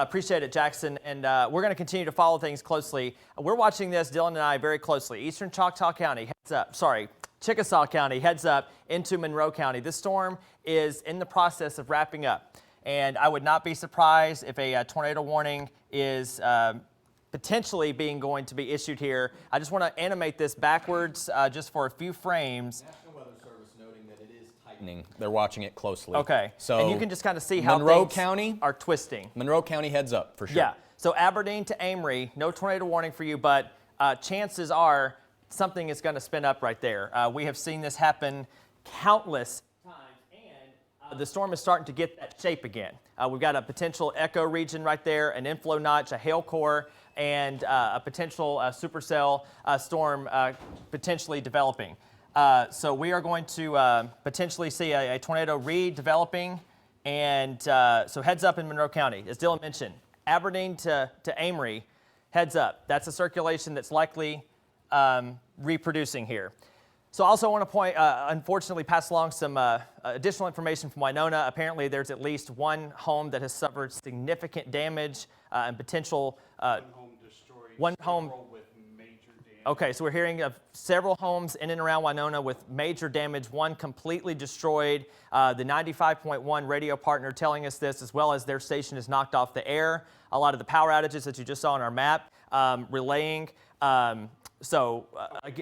Appreciate it, Jackson, and we're going to continue to follow things closely. We're watching this, Dylan and I, very closely. Eastern Choctaw County heads up, Chickasaw County heads up into Monroe County. This storm is in the process of wrapping up, and I would not be surprised if a tornado warning is potentially going to be issued here. I just want to animate this backwards just for a few frames. National Weather Service noting that it is tightening. They're watching it closely. Okay, so and you can just kind of see how Monroe things County are twisting. Monroe County heads up for sure. Yeah, so Aberdeen to Amory, no tornado warning for you, but chances are something is going to spin up right there. We have seen this happen countless times, and the storm is starting to get that shape again. We've got a potential echo region right there, an inflow notch, a hail core, and a potential supercell storm potentially developing. So we are going to potentially see a tornado redeveloping, and so heads up in Monroe County. As Dylan mentioned, Aberdeen to Amory, heads up. That's a circulation that's likely reproducing here. So I also want to unfortunately pass along some additional information from Winona. Apparently there's at least one home that has suffered significant damage and potential. One home with major damage. Okay, so we're hearing of several homes in and around Winona with major damage, one completely destroyed. The 95.1 radio partner telling us this, as well as their station is knocked off the air. A lot of the power outages that you just saw on our map relaying. Again, 407 and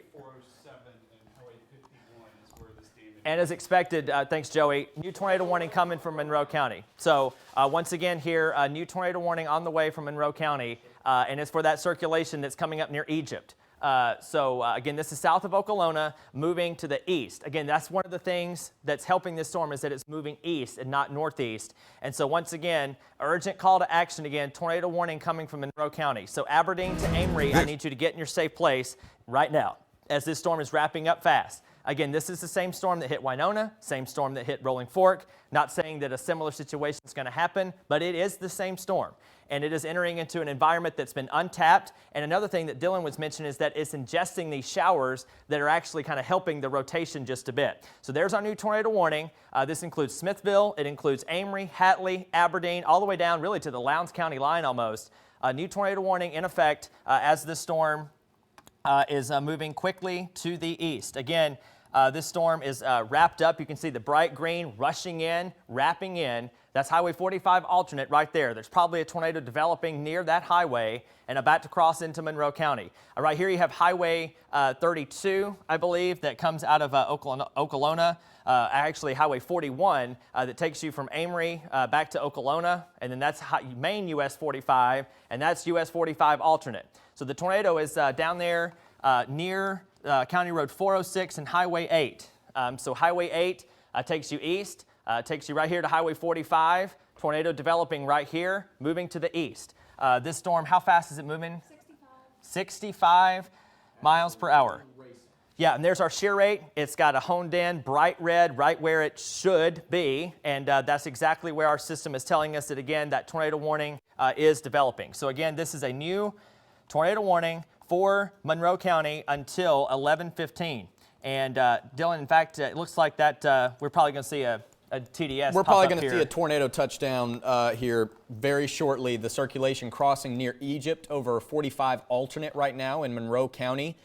Highway 51 is where this damage. and as expected, thanks Joey, new tornado warning coming from Monroe County. So once again here, a new tornado warning on the way from Monroe County, and it's for that circulation that's coming up near Egypt. Again, this is south of Okolona, moving to the east. Again, that's one of the things that's helping this storm is that it's moving east and not northeast. And so once again, urgent call to action again, tornado warning coming from Monroe County. So Aberdeen to Amory, I need you to get in your safe place right now as this storm is wrapping up fast. Again, this is the same storm that hit Winona, same storm that hit Rolling Fork. Not saying that a similar situation is going to happen, but it is the same storm. And it is entering into an environment that's been untapped. And another thing that Dylan was mentioning is that it's ingesting these showers that are actually kind of helping the rotation just a bit. So there's our new tornado warning. This includes Smithville, it includes Amory, Hatley, Aberdeen, all the way down really to the Lowndes County line almost. A new tornado warning in effect as this storm is moving quickly to the east. Again, this storm is wrapped up. You can see the bright green rushing in, wrapping in. That's Highway 45 alternate right there. There's probably a tornado developing near that highway and about to cross into Monroe County. Right here you have Highway 32, I believe, that comes out of Okolona. Actually Highway 41 that takes you from Amory back to Okolona. And then that's main US 45, and that's US 45 alternate. So the tornado is down there near County Road 406 and Highway 8. So Highway 8 takes you east, takes you right here to Highway 45. Tornado developing right here, moving to the east. This storm, how fast is it moving? 65 miles per hour. Yeah, and there's our shear rate. It's got a honed in, bright red, right where it should be. And that's exactly where our system is telling us that, again, that tornado warning is developing. So again, this is a new tornado warning for Monroe County until 11:15. And Dylan, in fact, it looks like that we're probably going to see a TDS. We're probably going to see a tornado touchdown here very shortly. The circulation crossing near Egypt over 45 alternate right now in Monroe County.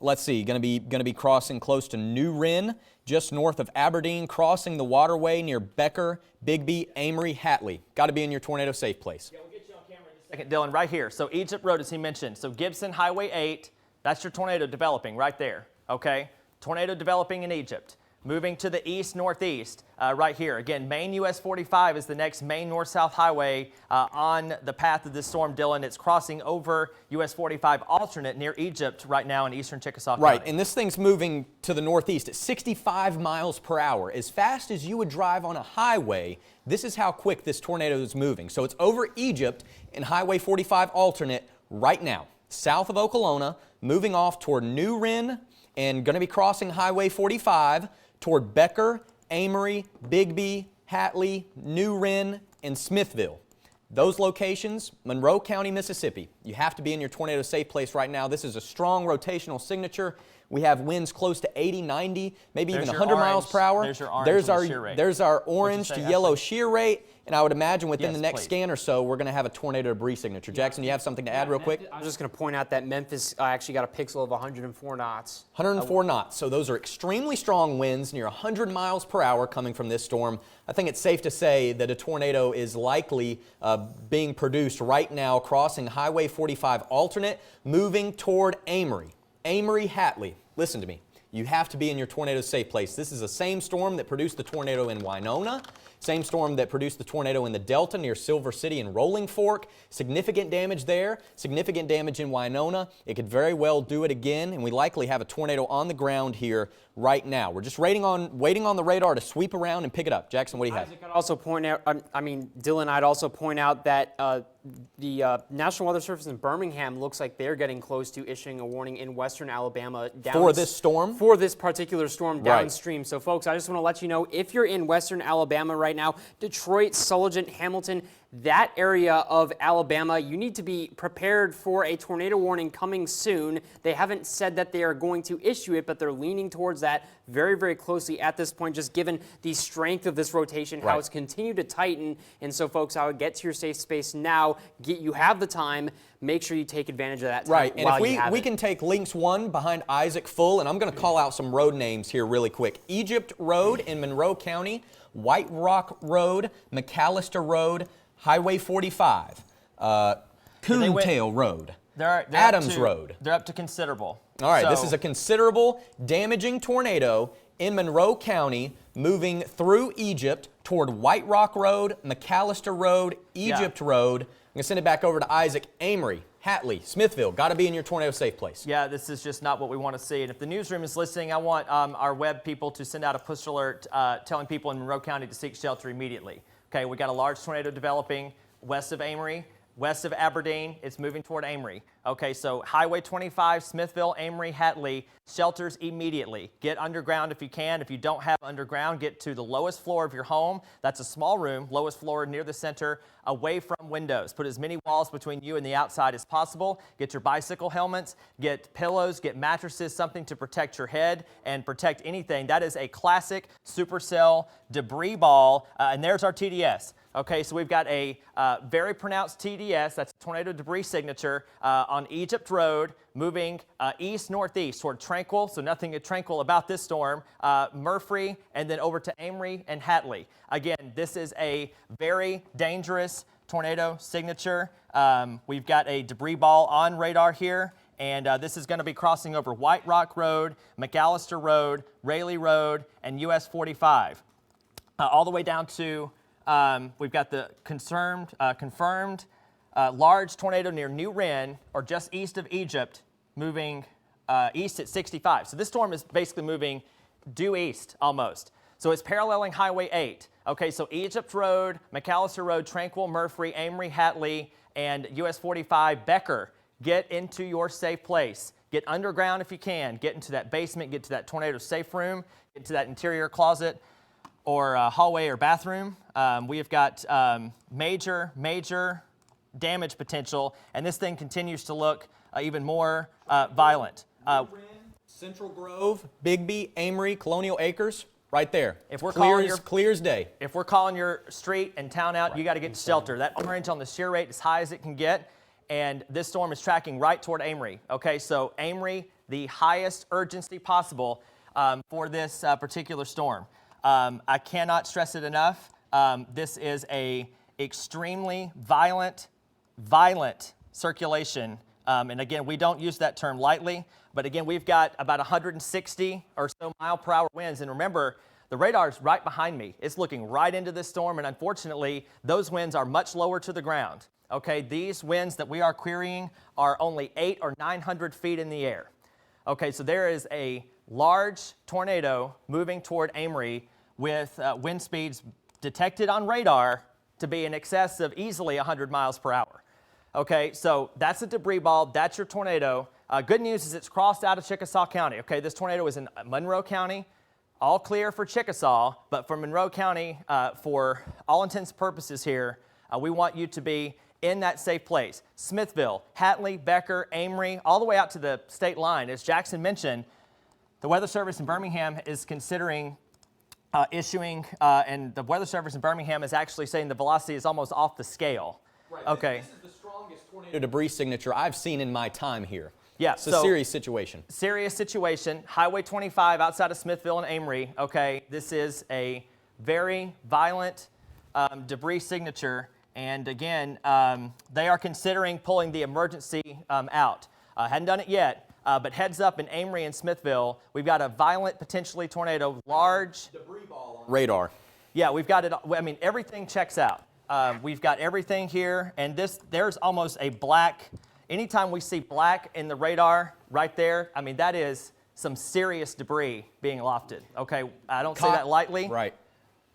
Let's see, going to be crossing close to New Wren, just north of Aberdeen, crossing the waterway near Becker, Bigby, Amory, Hatley. Got to be in your tornado safe place. Yeah, we'll get you on camera in just a second, Dylan, right here. So Egypt Road, as he mentioned. So Gibson Highway 8, that's your tornado developing right there, okay? Tornado developing in Egypt. Moving to the east-northeast right here. Again, main US 45 is the next main north-south highway on the path of this storm, Dylan. It's crossing over US 45 alternate near Egypt right now in eastern Chickasaw County. Right, and this thing's moving to the northeast at 65 miles per hour. As fast as you would drive on a highway, this is how quick this tornado is moving. So it's over Egypt in Highway 45 alternate right now, south of Okolona, moving off toward New Wren, and going to be crossing Highway 45 toward Becker, Amory, Bigby, Hatley, New Wren, and Smithville. Those locations, Monroe County, Mississippi. You have to be in your tornado safe place right now. This is a strong rotational signature We have winds close to 80, 90, maybe There's even your 100 miles orange. per hour. There's your orange on the shear rate. There's our orange say, to yellow Ashley? shear rate. And I would imagine within Yes, the next please. scan or so, we're going to have a tornado debris signature. Jackson, you have something to add real quick? I was just going to point out that Memphis actually got a pixel of 104 knots. 104 knots. So those are extremely strong winds, near 100 miles per hour coming from this storm. I think it's safe to say that a tornado is likely being produced right now, crossing Highway 45 alternate, moving toward Amory. Amory, Hatley. Listen to me. You have to be in your tornado safe place. This is the same storm that produced the tornado in Winona, same storm that produced the tornado in the Delta near Silver City and Rolling Fork. Significant damage there, significant damage in Winona. It could very well do it again, and we likely have a tornado on the ground here right now. We're just waiting on the radar to sweep around and pick it up. Jackson, what do you have? Isaac, I'd also point out, Dylan, I'd also point out that the National Weather Service in Birmingham looks like they're getting close to issuing a warning in western Alabama. For this storm? For this particular storm Right. downstream. So, folks, I just want to let you know, if you're in western Alabama right now, Detroit, Sulligent, Hamilton, that area of Alabama, you need to be prepared for a tornado warning coming soon. They haven't said that they are going to issue it, but they're leaning towards that very, very closely at this point, just given the strength of this rotation, how Right. it's continued to tighten. And so, folks, I would get to your safe space now. You have the time. Make sure you take advantage of that time Right, and while if you have we it. can take links 1 behind Isaac full, and I'm going to call out some road names here really quick. Egypt Road in Monroe County, White Rock Road, McAllister Road, Highway 45, Coontail Road, They're Adams Road. They're up to considerable. All right, this So- is a considerable damaging tornado in Monroe County moving through Egypt toward White Rock Road, McAllister Road, Egypt Road. I'm going to send it back over to Isaac. Amory, Hatley, Smithville, got to be in your tornado safe place. Yeah, this is just not what we want to see. And if the newsroom is listening, I want our web people to send out a push alert telling people in Monroe County to seek shelter immediately. Okay, we got a large tornado developing west of Amory, west of Aberdeen. It's moving toward Amory. Okay, so Highway 25, Smithville, Amory, Hatley, shelters immediately. Get underground if you can. If you don't have underground, get to the lowest floor of your home. That's a small room, lowest floor near the center, away from windows. Put as many walls between you and the outside as possible. Get your bicycle helmets, get pillows, get mattresses, something to protect your head and protect anything. That is a classic supercell debris ball, and there's our TDS. Okay, so we've got a very pronounced TDS, that's a tornado debris signature, on Egypt Road, moving east-northeast toward Tranquil, so nothing tranquil about this storm, Murphy, and then over to Amory and Hatley. Again, this is a very dangerous tornado signature. We've got a debris ball on radar here, and this is going to be crossing over White Rock Road, McAllister Road, Raleigh Road, and US 45. All the way down to we've got the confirmed large tornado near New Wren, or just east of Egypt, moving east at 65. So this storm is basically moving due east almost. So it's paralleling Highway 8. Okay, so Egypt Road, McAllister Road, Tranquil, Murphy, Amory, Hatley, and US 45, Becker. Get into your safe place. Get underground if you can. Get into that basement, get to that tornado safe room, get into that interior closet or hallway or bathroom. We have got major damage potential, and this thing continues to look even more violent. Central Grove, Bigby, Amory, Colonial Acres, right there. If we're clear as day. If we're calling your street and town out, you got to get to shelter. That orange on the shear rate is high as it can get, and this storm is tracking right toward Amory. Okay, so Amory, the highest urgency possible for this particular storm. I cannot stress it enough. This is a extremely violent circulation. And again, we don't use that term lightly, but again, we've got about 160 or so mile per hour winds. And remember, the radar's right behind me. It's looking right into this storm, and unfortunately, those winds are much lower to the ground. Okay, these winds that we are querying are only 800 or 900 feet in the air. Okay, so there is a large tornado moving toward Amory with wind speeds detected on radar to be in excess of easily 100 miles per hour. Okay, so that's a debris ball. That's your tornado. Good news is it's crossed out of Chickasaw County. Okay, this tornado is in Monroe County. All clear for Chickasaw, but for Monroe County, for all intents and purposes here, we want you to be in that safe place. Smithville, Hatley, Becker, Amory, all the way out to the state line. As Jackson mentioned, the Weather Service in Birmingham is considering issuing, and the Weather Service in Birmingham is actually saying the velocity is almost off the scale. Right. Okay. This is the strongest tornado debris signature I've seen in my time here. Yeah, It's a serious situation. Serious situation. Highway 25 outside of Smithville and Amory. Okay, this is a very violent debris signature, and again, they are considering pulling the emergency out. Hadn't done it yet, but heads up in Amory and Smithville, we've got a violent, potentially tornado, large Debris ball on radar. Yeah, we've got it. I mean, everything checks out. We've got everything here, and there's almost a black. Anytime we see black in the radar right there, I mean, that is some serious debris being lofted. Okay, I don't say that lightly. Right.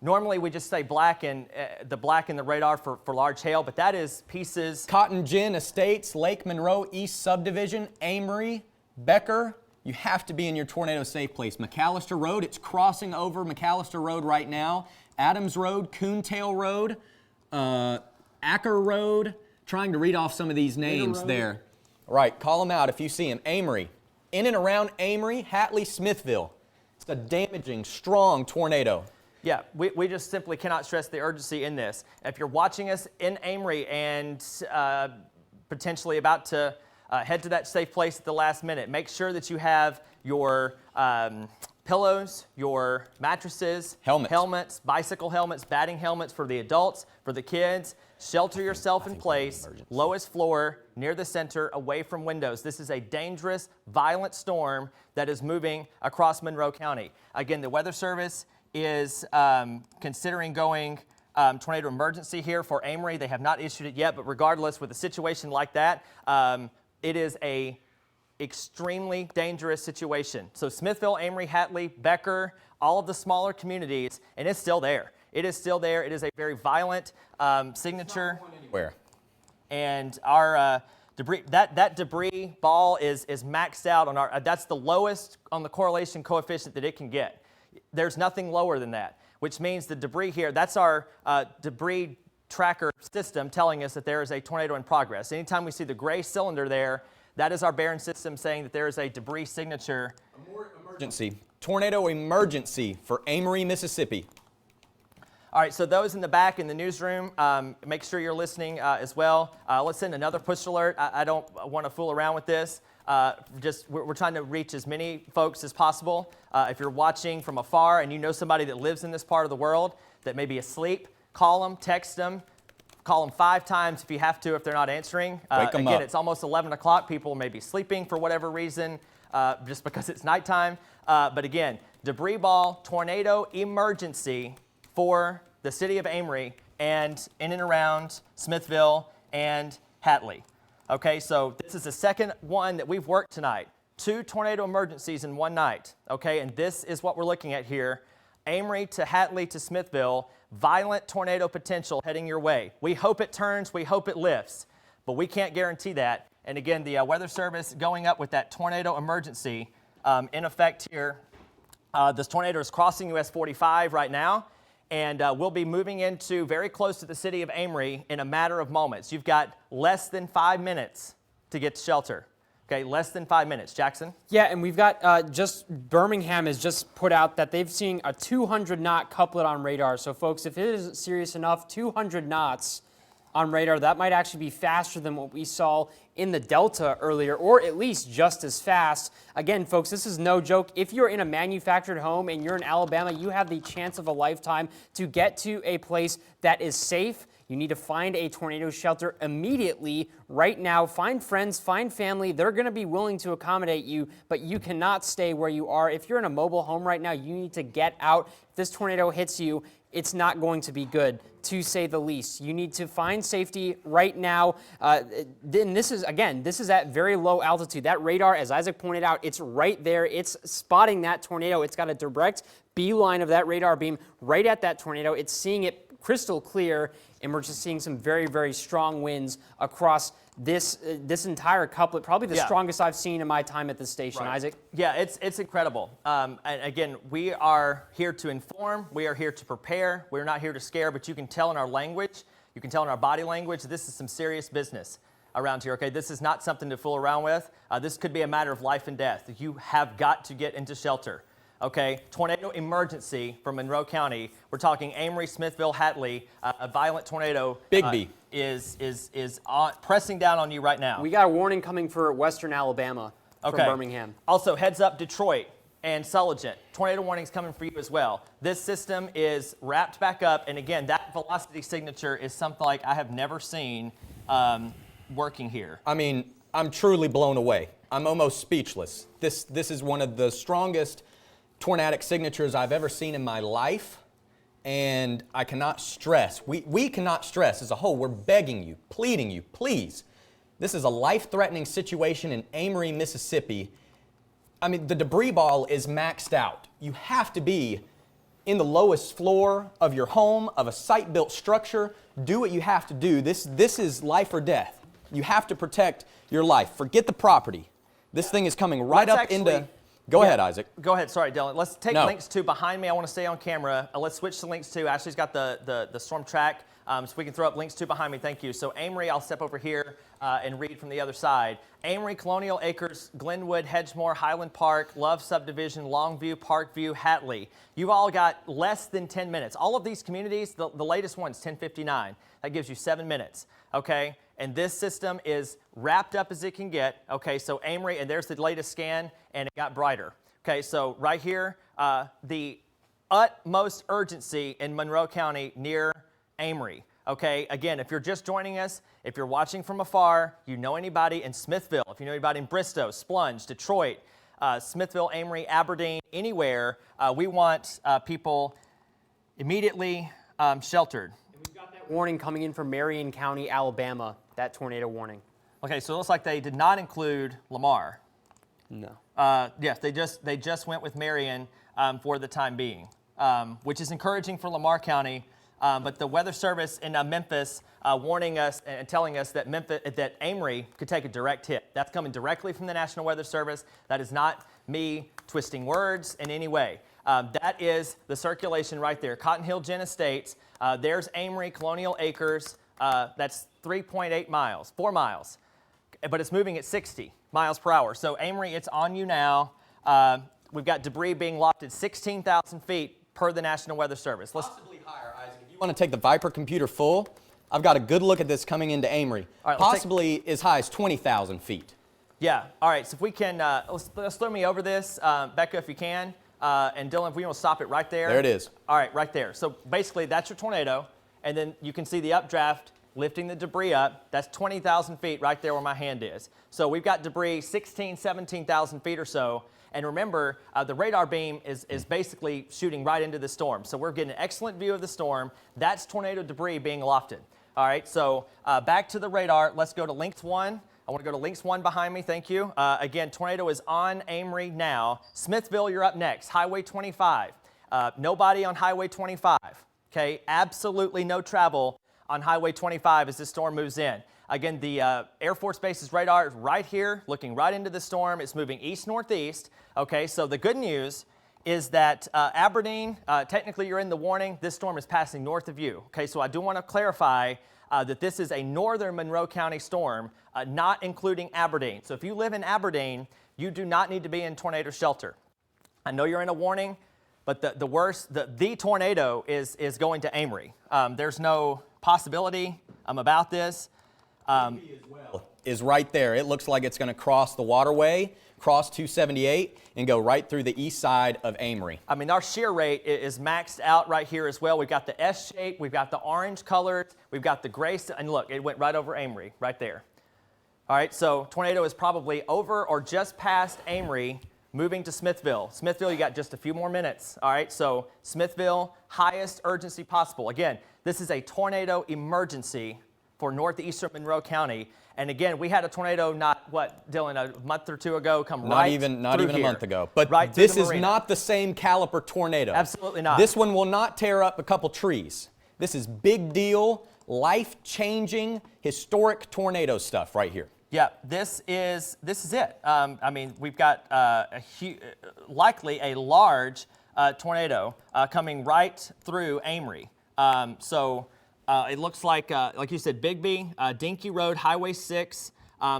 Normally, we just say black and the black in the radar for large hail, but that is pieces. Cotton Gin Estates, Lake Monroe East Subdivision, Amory, Becker. You have to be in your tornado safe place. McAllister Road, it's crossing over McAllister Road right now. Adams Road, Coontail Road, Acker Road. Trying to read off some of these names there. Right, call them out if you see them. Amory. In and around Amory, Hatley, Smithville. It's a damaging, strong tornado. Yeah, we just simply cannot stress the urgency in this. If you're watching us in Amory and potentially about to head to that safe place at the last minute, make sure that you have your pillows, your mattresses, helmets, bicycle helmets, batting helmets for the adults, for the kids. Shelter yourself in place, lowest floor, near the center, away from windows. This is a dangerous, violent storm that is moving across Monroe County. Again, the Weather Service is considering going tornado emergency here for Amory. They have not issued it yet, but regardless, with a situation like that, it is a extremely dangerous situation. So Smithville, Amory, Hatley, Becker, all of the smaller communities, and it's still there. It is still there. It is a very violent signature. It's not going anywhere. And our debris, that debris ball is maxed out on our, that's the lowest on the correlation coefficient that it can get. There's nothing lower than that, which means the debris here, that's our debris tracker system telling us that there is a tornado in progress. Anytime we see the gray cylinder there, that is our Barron system saying that there is a debris signature. Emergency. Tornado emergency for Amory, Mississippi. All right, so those in the back in the newsroom, make sure you're listening as well. Let's send another push alert. I don't want to fool around with this. We're trying to reach as many folks as possible. If you're watching from afar and you know somebody that lives in this part of the world that may be asleep, call them, text them. Call them 5 times if you have to if they're not answering. Wake them again, up. It's almost 11 o'clock. People may be sleeping for whatever reason, just because it's nighttime. But again, debris ball, tornado emergency for the city of Amory and in and around Smithville and Hatley. Okay, so this is the second one that we've worked tonight. 2 tornado emergencies in one night. Okay, and this is what we're looking at here. Amory to Hatley to Smithville, violent tornado potential heading your way. We hope it turns, we hope it lifts, but we can't guarantee that. And again, the Weather Service going up with that tornado emergency in effect here. This tornado is crossing US 45 right now, and we'll be moving into very close to the city of Amory in a matter of moments. You've got less than 5 minutes to get to shelter. Okay, less than 5 minutes. Jackson? Yeah, and we've got just Birmingham has just put out that they've seen a 200-knot couplet on radar. So, folks, if it isn't serious enough, 200 knots on radar, that might actually be faster than what we saw in the Delta earlier, or at least just as fast. Again, folks, this is no joke. If you're in a manufactured home and you're in Alabama, you have the chance of a lifetime to get to a place that is safe. You need to find a tornado shelter immediately, right now. Find friends, find family. They're going to be willing to accommodate you, but you cannot stay where you are. If you're in a mobile home right now, you need to get out. If this tornado hits you, it's not going to be good, to say the least. You need to find safety right now. Then this is at very low altitude. That radar, as Isaac pointed out, it's right there. It's spotting that tornado. It's got a direct beeline of that radar beam right at that tornado. It's seeing it crystal clear, and we're just seeing some very, very strong winds across this entire couplet, probably the strongest I've seen in my time at this station. Right. Isaac? Yeah, it's incredible. And again, we are here to inform. We are here to prepare. We're not here to scare, but you can tell in our language, you can tell in our body language, this is some serious business. around here, okay? This is not something to fool around with. This could be a matter of life and death. You have got to get into shelter, okay? Tornado emergency from Monroe County. We're talking Amory, Smithville, Hatley. A violent tornado is pressing down on you right now. We got a warning coming for western Alabama from Birmingham. Also, heads up, Detroit and Sulligent. Tornado warnings coming for you as well. This system is wrapped back up, and again, that velocity signature is something like I have never seen working here. I mean, I'm truly blown away. I'm almost speechless. This is one of the strongest tornadic signatures I've ever seen in my life, and I cannot stress, we cannot stress as a whole, we're begging you, pleading you, please. This is a life-threatening situation in Amory, Mississippi. I mean, the debris ball is maxed out. You have to be in the lowest floor of your home, of a site-built structure. Do what you have to do. This is life or death. You have to protect your life. Forget the property. This thing is coming right up into... Go ahead, Isaac. Go ahead. Sorry, Dylan. Let's take links 2 behind me. I want to stay on camera. Let's switch to links 2. Ashley's got the storm track, so we can throw up links 2 behind me. Thank you. So Amory, I'll step over here and read from the other side. Amory, Colonial Acres, Glenwood, Hedgemore, Highland Park, Love Subdivision, Longview, Parkview, Hatley. You've all got less than 10 minutes. All of these communities, the latest one's 10:59. That gives you 7 minutes, okay? And this system is wrapped up as it can get, okay? So Amory, and there's the latest scan, and it got brighter. Okay, so right here, the utmost urgency in Monroe County near Amory. Okay, again, if you're just joining us, if you're watching from afar, you know anybody in Smithville, if you know anybody in Bristow, Splunge, Detroit, Smithville, Amory, Aberdeen, anywhere, we want people immediately sheltered. And we've got that warning coming in from Marion County, Alabama, that tornado warning. Okay, so it looks like they did not include Lamar. No. Yes, they just went with Marion for the time being, which is encouraging for Lamar County. But the Weather Service in Memphis warning us and telling us that Amory could take a direct hit. That's coming directly from the National Weather Service. That is not me twisting words in any way. That is the circulation right there. Cotton Hill Gin Estates. There's Amory, Colonial Acres. That's 3.8 miles, 4 miles. But it's moving at 60 miles per hour. So Amory, it's on you now. We've got debris being lofted 16,000 feet per the National Weather Service. Possibly higher, Isaac. If you want to take the Viper computer full, I've got a good look at this coming into Amory. All right, possibly as high as 20,000 feet. Yeah. All right. So if we can, let's throw me over this, Becca, if you can, and Dylan, if we want to stop it right there. There it is. All right, right there. So basically, that's your tornado, and then you can see the updraft lifting the debris up. That's 20,000 feet right there where my hand is. So we've got debris 17,000 feet or so. And remember, the radar beam is basically shooting right into the storm. So we're getting an excellent view of the storm. That's tornado debris being lofted. All right, so back to the radar. Let's go to links 1. I want to go to links 1 behind me. Thank you. Again, tornado is on Amory now. Smithville, you're up next. Highway 25. Nobody on Highway 25. Okay, absolutely no travel on Highway 25 as this storm moves in. Again, the Air Force Base's radar is right here, looking right into the storm. It's moving east-northeast. Okay, so the good news is that Aberdeen, technically you're in the warning. This storm is passing north of you. Okay, so I do want to clarify that this is a northern Monroe County storm, not including Aberdeen. So if you live in Aberdeen, you do not need to be in tornado shelter. I know you're in a warning, but the tornado is going to Amory. There's no possibility about this. Is right there. It looks like it's going to cross the waterway, cross 278, and go right through the east side of Amory. I mean, our shear rate is maxed out right here as well. We've got the S shape, we've got the orange colored, we've got the gray, and look, it went right over Amory, right there. All right, so tornado is probably over or just past Amory, moving to Smithville. Smithville, you got just a few more minutes. All right, so Smithville, highest urgency possible. Again, this is a tornado emergency for northeastern Monroe County. And again, we had a tornado Dylan, a month or two ago not even a month ago. But right, this is not the same caliber tornado. Absolutely not. This one will not tear up a couple trees. This is big deal, life-changing, historic tornado stuff right here. Yeah, this is it. I mean, we've got likely a large tornado coming right through Amory. It looks like you said, Bigby, Dinky Road, Highway 6.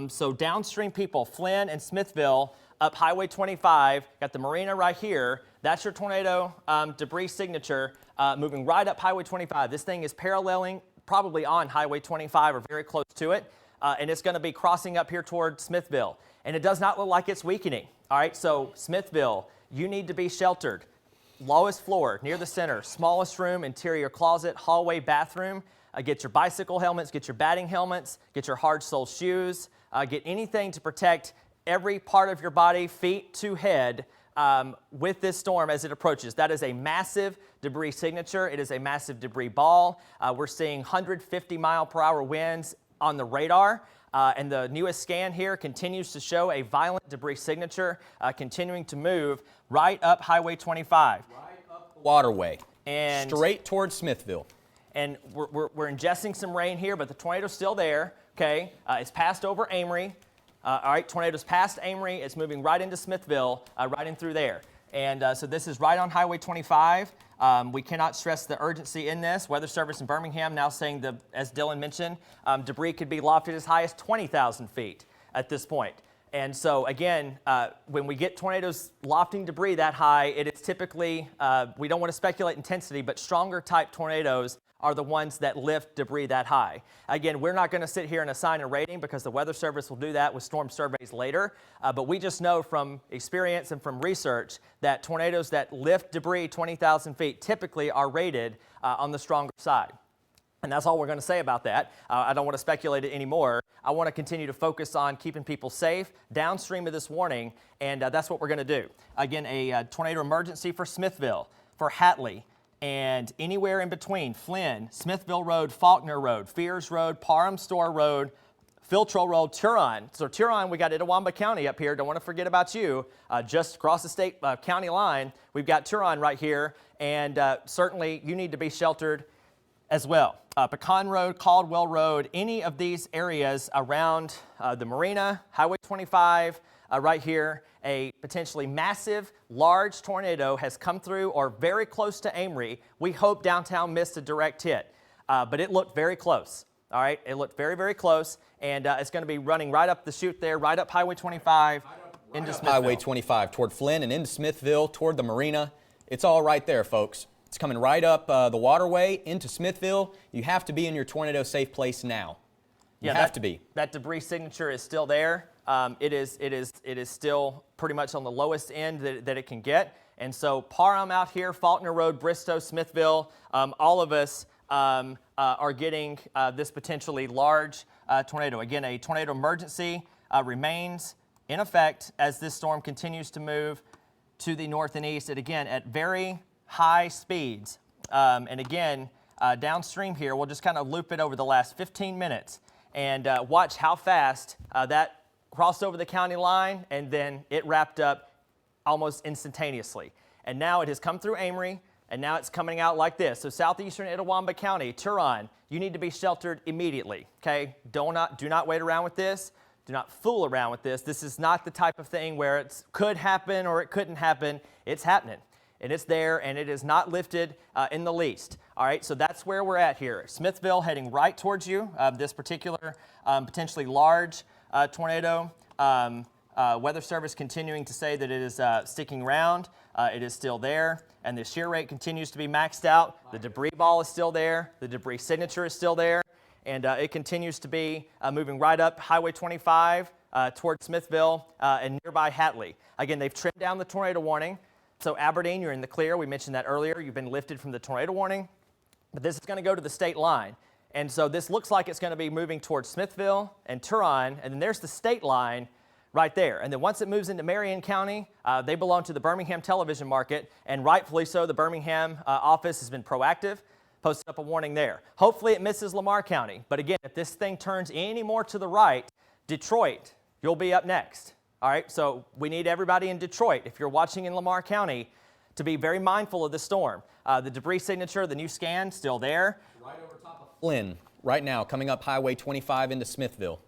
So downstream people, Flynn and Smithville, up Highway 25, got the marina right here. That's your tornado debris signature moving right up Highway 25. This thing is paralleling, probably on Highway 25 or very close to it, and it's going to be crossing up here toward Smithville. And it does not look like it's weakening. All right, so Smithville, you need to be sheltered. Lowest floor, near the center, smallest room, interior closet, hallway, bathroom. Get your bicycle helmets, get your batting helmets, get your hard sole shoes, get anything to protect every part of your body, feet to head, with this storm as it approaches. That is a massive debris signature. It is a massive debris ball. We're seeing 150 mile per hour winds on the radar. And the newest scan here continues to show a violent debris signature continuing to move right up Highway 25. Right up the waterway, and straight towards Smithville. And we're ingesting some rain here, but the tornado's still there, okay? It's passed over Amory. All right, tornado's past Amory. It's moving right into Smithville, right in through there. And so this is right on Highway 25. We cannot stress the urgency in this. Weather Service in Birmingham now saying, as Dylan mentioned, debris could be lofted as high as 20,000 feet at this point. And so again, when we get tornadoes lofting debris that high, it is typically, we don't want to speculate intensity, but stronger type tornadoes are the ones that lift debris that high. Again, we're not going to sit here and assign a rating because the Weather Service will do that with storm surveys later, but we just know from experience and from research that tornadoes that lift debris 20,000 feet typically are rated on the stronger side. And that's all we're going to say about that. I don't want to speculate it anymore. I want to continue to focus on keeping people safe downstream of this warning, and that's what we're going to do. Again, a tornado emergency for Smithville, for Hatley, and anywhere in between, Flynn, Smithville Road, Faulkner Road, Fears Road, Parham Store Road, Filtrell Road, Turon. So Turon, we got Itawamba County up here. Don't want to forget about you. Just across the state county line, we've got Turon right here, and certainly you need to be sheltered as well. Pecan Road, Caldwell Road, any of these areas around the marina, Highway 25, right here, a potentially massive, large tornado has come through or very close to Amory. We hope downtown missed a direct hit, but it looked very close. All right, it looked very, very close, and it's going to be running right up the chute there, right up Highway 25 into Smithville. Highway 25 toward Flynn and into Smithville, toward the marina. It's all right there, folks. It's coming right up the waterway into Smithville. You have to be in your tornado safe place now. You have to be. That debris signature is still there. It is still pretty much on the lowest end that it can get. And so Parham out here, Faulkner Road, Bristow, Smithville, all of us are getting this potentially large tornado. Again, a tornado emergency remains in effect as this storm continues to move to the north and east, and again, at very high speeds. And again, downstream here, we'll just kind of loop it over the last 15 minutes and watch how fast that crossed over the county line, and then it wrapped up almost instantaneously. And now it has come through Amory, and now it's coming out like this. So southeastern Itawamba County, Turon, you need to be sheltered immediately, okay? Do not wait around with this. Do not fool around with this. This is not the type of thing where it could happen or it couldn't happen. It's happening, and it's there, and it is not lifted in the least. All right, so that's where we're at here. Smithville heading right towards you, this particular potentially large tornado. Weather Service continuing to say that it is sticking around. It is still there, and the shear rate continues to be maxed out. The debris ball is still there. The debris signature is still there, and it continues to be moving right up Highway 25 towards Smithville and nearby Hatley. Again, they've trimmed down the tornado warning. So Aberdeen, you're in the clear. We mentioned that earlier. You've been lifted from the tornado warning, but this is going to go to the state line. And so this looks like it's going to be moving towards Smithville and Turon, and then there's the state line right there. And then once it moves into Marion County, they belong to the Birmingham television market, and rightfully so, the Birmingham office has been proactive, posted up a warning there. Hopefully it misses Lamar County, but again, if this thing turns any more to the right, Detroit, you'll be up next. All right, so we need everybody in Detroit, if you're watching in Lamar County, to be very mindful of the storm. The debris signature, the new scan, still there. Right over top of Flynn, right now, coming up Highway 25 into Smithville.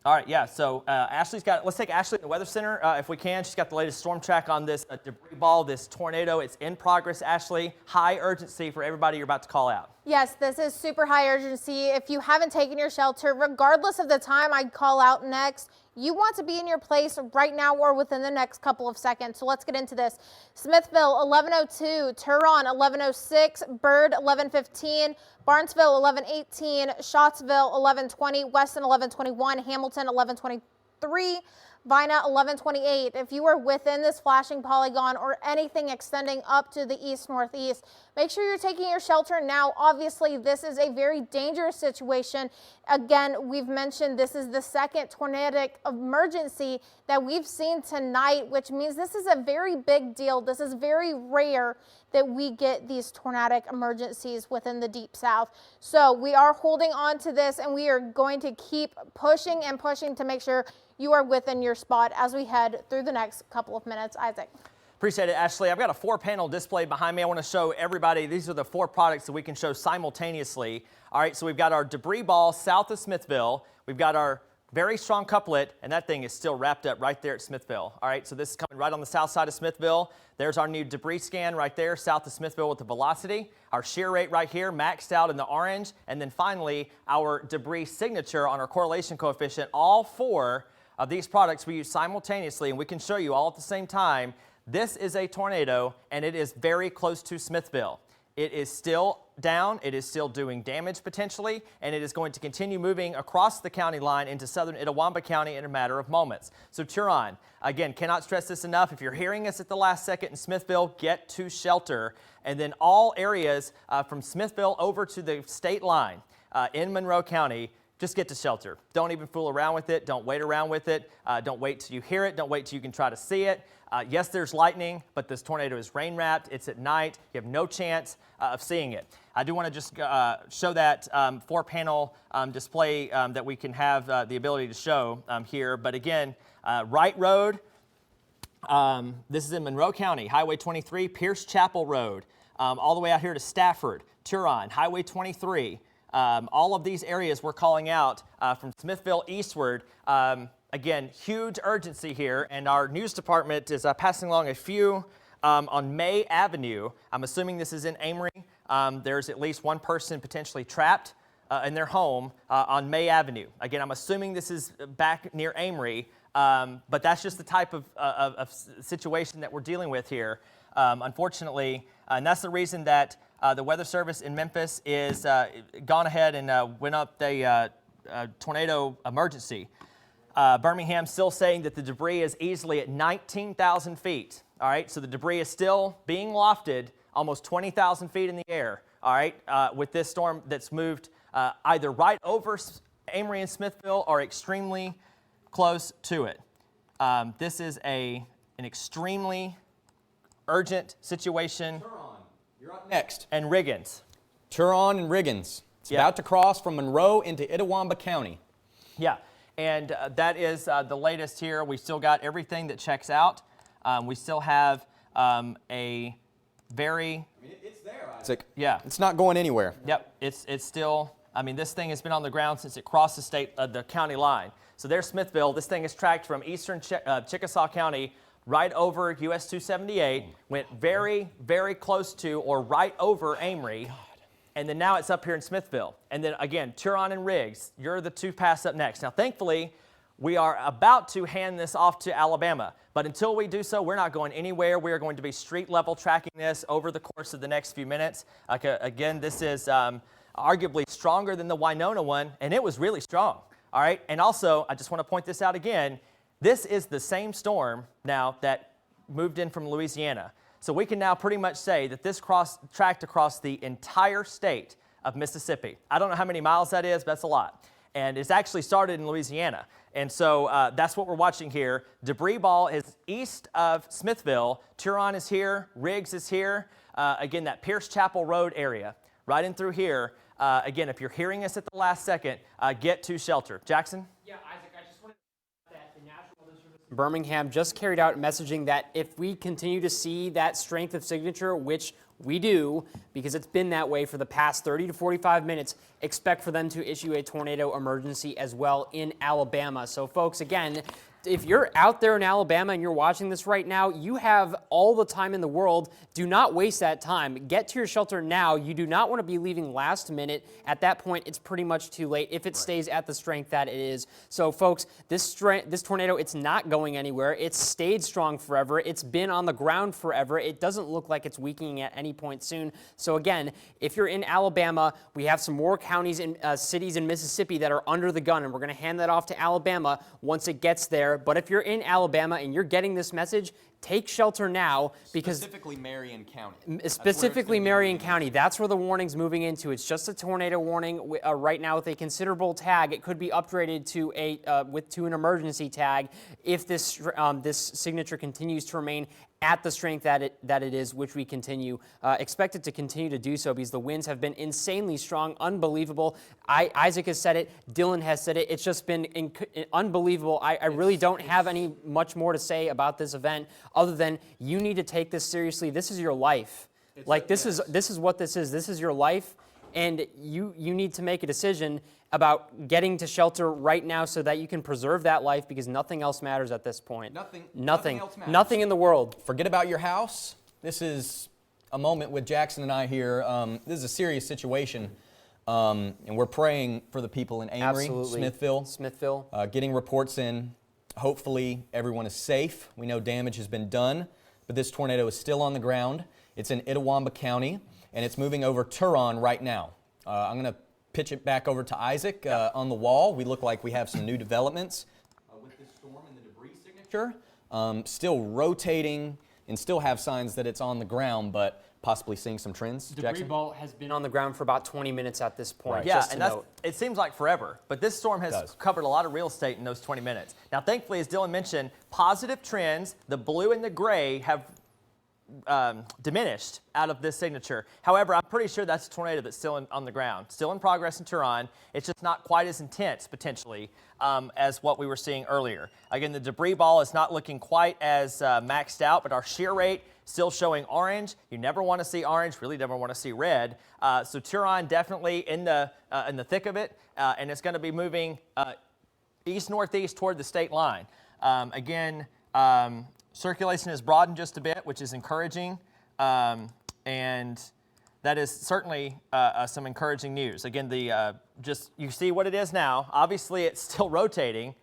All right, yeah, so Ashley's got, let's take Ashley in the Weather Center if we can. She's got the latest storm track on this debris ball, this tornado. It's in progress, Ashley. High urgency for everybody you're about to call out. Yes, this is super high urgency. If you haven't taken your shelter, regardless of the time I call out next, you want to be in your place right now or within the next couple of seconds. So let's get into this. Smithville, 11:02, Turon, 11:06, Bird, 11:15, Barnesville, 11:18, Scottsville, 11:20, Weston, 11:21, Hamilton, 11:23, Vina, 11:28. If you are within this flashing polygon or anything extending up to the east-northeast, make sure you're taking your shelter now. Obviously, this is a very dangerous situation. Again, we've mentioned this is the second tornadic emergency that we've seen tonight, which means this is a very big deal. This is very rare that we get these tornadic emergencies within the Deep South. So we are holding on to this, and we are going to keep pushing and pushing to make sure you are within your spot as we head through the next couple of minutes. Isaac. Appreciate it, Ashley. I've got a 4-panel display behind me. I want to show everybody, these are the 4 products that we can show simultaneously. All right, so we've got our debris ball south of Smithville. We've got our very strong couplet, and that thing is still wrapped up right there at Smithville. All right, so this is coming right on the south side of Smithville. There's our new debris scan right there, south of Smithville with the velocity. Our shear rate right here, maxed out in the orange. And then finally, our debris signature on our correlation coefficient. All 4 of these products we use simultaneously, and we can show you all at the same time. This is a tornado, and it is very close to Smithville. It is still down, it is still doing damage potentially, and it is going to continue moving across the county line into southern Itawamba County in a matter of moments. So Turon, again, cannot stress this enough. If you're hearing us at the last second in Smithville, get to shelter. And then all areas from Smithville over to the state line in Monroe County, just get to shelter. Don't even fool around with it. Don't wait around with it. Don't wait till you hear it. Don't wait till you can try to see it. Yes, there's lightning, but this tornado is rain wrapped. It's at night. You have no chance of seeing it. I do want to just show that 4-panel display that we can have the ability to show here. But again, Wright Road, this is in Monroe County, Highway 23, Pierce Chapel Road, all the way out here to Stafford, Turon, Highway 23. All of these areas we're calling out from Smithville eastward. Again, huge urgency here, and our news department is passing along a few on May Avenue. I'm assuming this is in Amory. There's at least one person potentially trapped in their home on May Avenue. Again, I'm assuming this is back near Amory, but that's just the type of situation that we're dealing with here, unfortunately. And that's the reason that the Weather Service in Memphis is gone ahead and went up the tornado emergency. Birmingham still saying that the debris is easily at 19,000 feet. All right, so the debris is still being lofted almost 20,000 feet in the air. All right, with this storm that's moved either right over Amory and Smithville or extremely close to it. This is an extremely urgent situation. Turon, you're up next. And Riggins. Turon and Riggins. It's about to cross from Monroe into Itawamba County. Yeah. And that is the latest here. We still got everything that checks out. We still have a very... it's there, Isaac. Yeah. It's not going anywhere. Yep. It's still... I mean, this thing has been on the ground since it crossed the county line. So there's Smithville. This thing is tracked from eastern Chickasaw County right over US 278, went very, very close to or right over Amory. And then now it's up here in Smithville. And then again, Turon and Riggs, you're the 2 pass up next. Now, thankfully, we are about to hand this off to Alabama. But until we do so, we're not going anywhere. We are going to be street level tracking this over the course of the next few minutes. Again, this is arguably stronger than the Winona one, and it was really strong. All right. And also, I just want to point this out again. This is the same storm now that moved in from Louisiana. So we can now pretty much say that this tracked across the entire state of Mississippi. I don't know how many miles that is, but that's a lot. And it's actually started in Louisiana. And so that's what we're watching here. Debris ball is east of Smithville. Turon is here. Riggs is here. Again, that Pierce Chapel Road area, right in through here. Again, if you're hearing us at the last second, get to shelter. Jackson? Yeah, Isaac, I just wanted to that the National Weather Service in Birmingham just carried out messaging that if we continue to see that strength of signature, which We do, because it's been that way for the past 30 to 45 minutes. Expect for them to issue a tornado emergency as well in Alabama. So, folks, again, if you're out there in Alabama and you're watching this right now, you have all the time in the world. Do not waste that time. Get to your shelter now. You do not want to be leaving last minute. At that point, it's pretty much too late if it stays at the strength that it is. So, folks, this tornado, it's not going anywhere. It's stayed strong forever. It's been on the ground forever. It doesn't look like it's weakening at any point soon. So, again, if you're in Alabama, we have some more counties and cities in Mississippi that are under the gun, and we're going to hand that off to Alabama once it gets there. But if you're in Alabama and you're getting this message, take shelter now, because Specifically Marion County. specifically Marion County, that's where the warning's moving into. It's just a tornado warning right now with a considerable tag. It could be upgraded to an emergency tag if this signature continues to remain at the strength that it is, which we expect it to continue to do so, because the winds have been insanely strong, unbelievable. Isaac has said it, Dylan has said it. It's just been unbelievable. I really don't have any much more to say about this event other than you need to take this seriously. This is your life. This is what this is. This is your life, and you need to make a decision about getting to shelter right now so that you can preserve that life, because nothing else matters at this point. Nothing else matters. Nothing in the world. Forget about your house. This is a moment with Jackson and I here. This is a serious situation, and we're praying for the people in Amory, Absolutely. Smithville, getting reports in. Hopefully everyone is safe. We know damage has been done, but this tornado is still on the ground. It's in Itawamba County, and it's moving over Turon right now. I'm going to pitch it back over to Isaac on the wall. We look like we have some new developments with this storm and the debris signature. Still rotating and still have signs that it's on the ground, but possibly seeing some trends. Debris Jackson? ball has been on the ground for about 20 minutes at this point. Right. Yeah, and it seems like forever, but this storm has does. covered a lot of real estate in those 20 minutes. Now, thankfully, as Dylan mentioned, positive trends, the blue and the gray have diminished out of this signature. However, I'm pretty sure that's a tornado that's still on the ground, still in progress in Turon. It's just not quite as intense, potentially, as what we were seeing earlier. Again, the debris ball is not looking quite as maxed out, but our shear rate still showing orange. You never want to see orange, really never want to see red. So Turon definitely in the thick of it, and it's going to be moving east-northeast toward the state line. Circulation has broadened just a bit, which is encouraging, and that is certainly some encouraging news. Again, you see what it is now. Obviously, it's still rotating,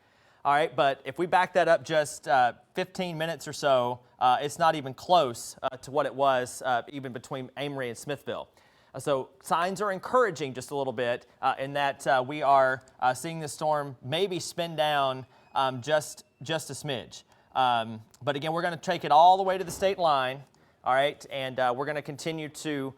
all right, but if we back that up just 15 minutes or so, it's not even close to what it was even between Amory and Smithville. So signs are encouraging just a little bit in that we are seeing this storm maybe spin down just a smidge. But again, we're going to take it all the way to the state line, all right, and we're going to continue to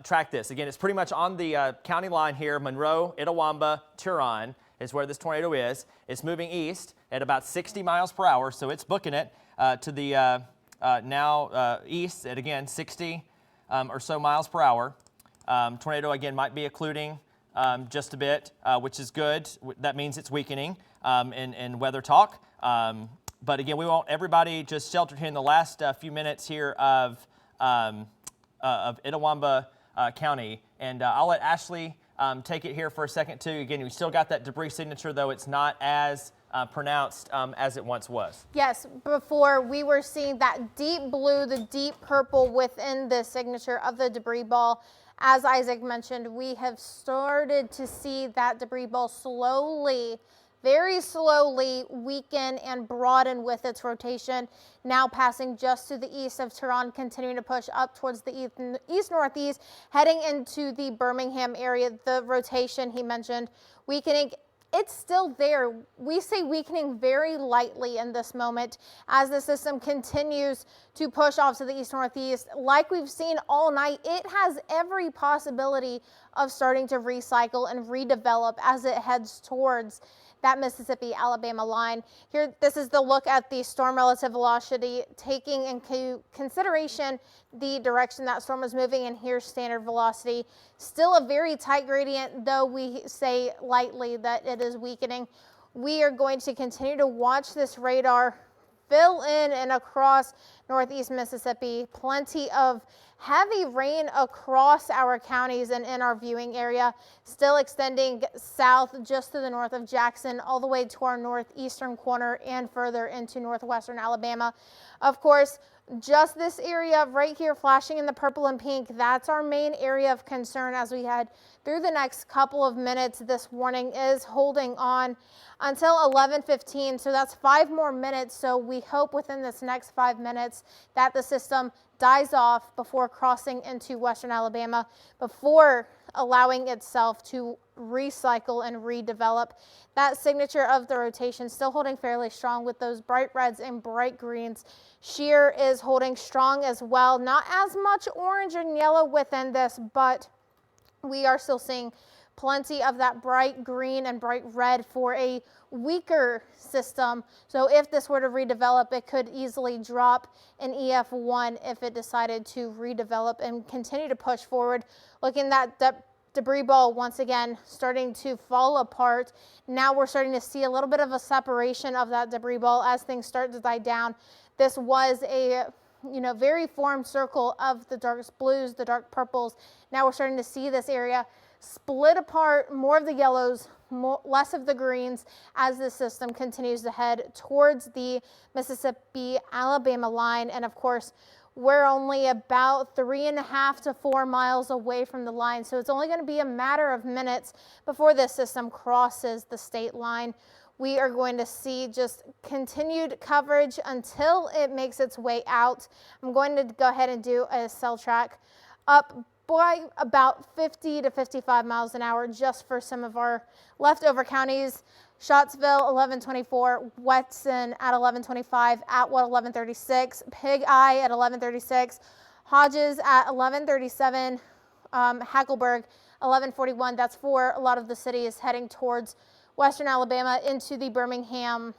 track this. Again, it's pretty much on the county line here. Monroe, Itawamba, Turon is where this tornado is. It's moving east at about 60 miles per hour, so it's booking it to the now east at, again, 60 or so miles per hour. Tornado, again, might be occluding just a bit, which is good. That means it's weakening in weather talk. But again, we want everybody just sheltered here in the last few minutes here of Itawamba County. And I'll let Ashley take it here for a second, too. Again, we still got that debris signature, though it's not as pronounced as it once was. Yes, before we were seeing that deep blue, the deep purple within the signature of the debris ball. As Isaac mentioned, we have started to see that debris ball slowly, very slowly weaken and broaden with its rotation, now passing just to the east of Turon, continuing to push up towards the east-northeast, heading into the Birmingham area. The rotation he mentioned, weakening, it's still there. We say weakening very lightly in this moment as the system continues to push off to the east-northeast. Like we've seen all night, it has every possibility of starting to recycle and redevelop as it heads towards that Mississippi-Alabama line. Here, this is the look at the storm relative velocity, taking into consideration the direction that storm is moving, and here's standard velocity. Still a very tight gradient, though we say lightly that it is weakening. We are going to continue to watch this radar fill in and across northeast Mississippi. Plenty of heavy rain across our counties and in our viewing area, still extending south just to the north of Jackson, all the way to our northeastern corner and further into northwestern Alabama. Of course, just this area right here flashing in the purple and pink, that's our main area of concern as we head through the next couple of minutes. This warning is holding on until 11:15, so that's 5 more minutes. So we hope within this next 5 minutes that the system dies off before crossing into western Alabama, before allowing itself to recycle and redevelop. That signature of the rotation still holding fairly strong with those bright reds and bright greens. Shear is holding strong as well. Not as much orange and yellow within this, but we are still seeing plenty of that bright green and bright red for a weaker system. So if this were to redevelop, it could easily drop an EF-1 if it decided to redevelop and continue to push forward. Looking at that debris ball once again starting to fall apart. Now we're starting to see a little bit of a separation of that debris ball as things start to die down. This was a very formed circle of the dark blues, the dark purples. Now we're starting to see this area split apart, more of the yellows, less of the greens, as the system continues to head towards the Mississippi-Alabama line. And of course, we're only about 3.5 to 4 miles away from the line, so it's only going to be a matter of minutes before this system crosses the state line. We are going to see just continued coverage until it makes its way out. I'm going to go ahead and do a cell track up by about 50 to 55 miles an hour just for some of our leftover counties. Scottsville 1124, Wetson at 1125, Atwood 1136, Pig Eye at 1136, Hodges at 1137, Hackleburg 1141. That's for a lot of the cities heading towards western Alabama into the Birmingham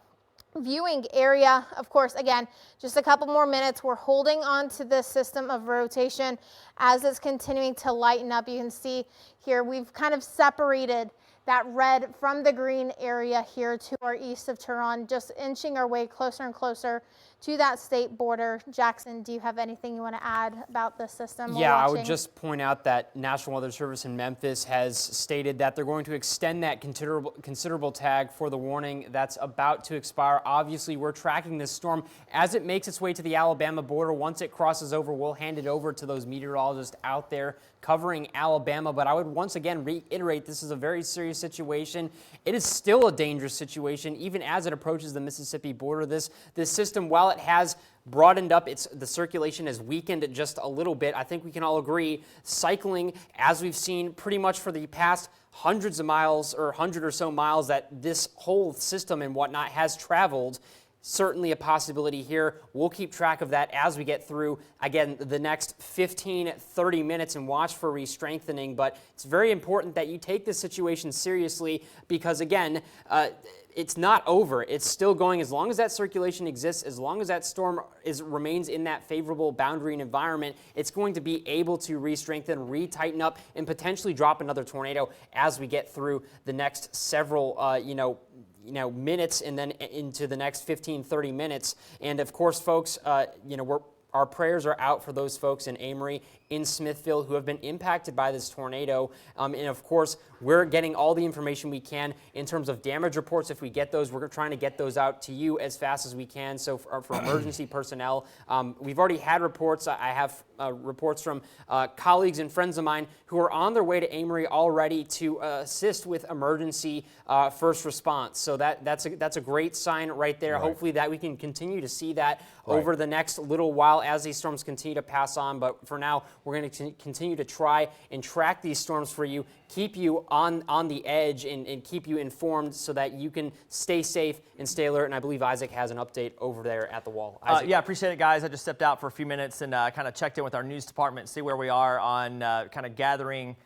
viewing area. Of course, again, just a couple more minutes. We're holding on to this system of rotation as it's continuing to lighten up. You can see here we've kind of separated that red from the green area here to our east of Turon, just inching our way closer and closer to that state border. Jackson, do you have anything you want to add about this system? Yeah, I would just point out that National Weather Service in Memphis has stated that they're going to extend that considerable tag for the warning that's about to expire. Obviously, we're tracking this storm as it makes its way to the Alabama border. Once it crosses over, we'll hand it over to those meteorologists out there covering Alabama. But I would once again reiterate, this is a very serious situation. It is still a dangerous situation, even as it approaches the Mississippi border. This system, while it has broadened up, the circulation has weakened just a little bit. I think we can all agree, cycling, as we've seen pretty much for the past hundreds of miles or 100 or so miles that this whole system and whatnot has traveled, certainly a possibility here. We'll keep track of that as we get through, again, the next 15, 30 minutes and watch for re-strengthening. But it's very important that you take this situation seriously because, again, it's not over. It's still going. As long as that circulation exists, as long as that storm remains in that favorable boundary and environment, it's going to be able to re-strengthen, re-tighten up, and potentially drop another tornado as we get through the next several, minutes and then into the next 15, 30 minutes. And of course, folks, our prayers are out for those folks in Amory, in Smithville, who have been impacted by this tornado. And of course, we're getting all the information we can in terms of damage reports. If we get those, we're trying to get those out to you as fast as we can. So for emergency personnel, we've already had reports. I have reports from colleagues and friends of mine who are on their way to Amory already to assist with emergency first response. So that's a great sign right there. Right. Hopefully that we can continue to see that over the next little while as these storms continue to pass on. But for now, we're going to continue to try and track these storms for you, keep you on the edge and keep you informed so that you can stay safe and stay alert. And I believe Isaac has an update over there at the wall. Yeah, appreciate it, guys. I just stepped out for a few minutes and kind of checked in with our news department, see where we are on kind of gathering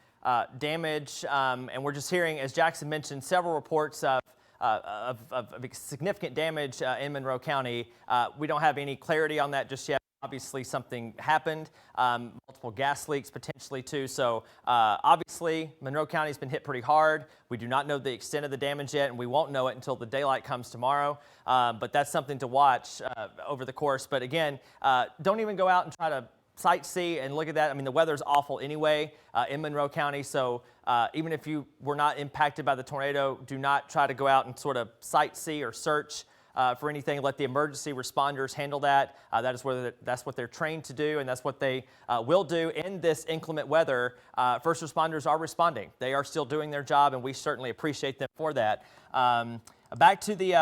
damage. And we're just hearing, as Jackson mentioned, several reports of significant damage in Monroe County. We don't have any clarity on that just yet. obviously something happened. Multiple gas leaks potentially too. So obviously Monroe County's been hit pretty hard. We do not know the extent of the damage yet, and we won't know it until the daylight comes tomorrow. But that's something to watch over the course. But again, don't even go out and try to sightsee and look at that. I mean, the weather's awful anyway in Monroe County. So even if you were not impacted by the tornado, do not try to go out and sort of sightsee or search for anything. Let the emergency responders handle that. That's what they're trained to do, and that's what they will do in this inclement weather. First responders are responding. They are still doing their job, and we certainly appreciate them for that. Back to the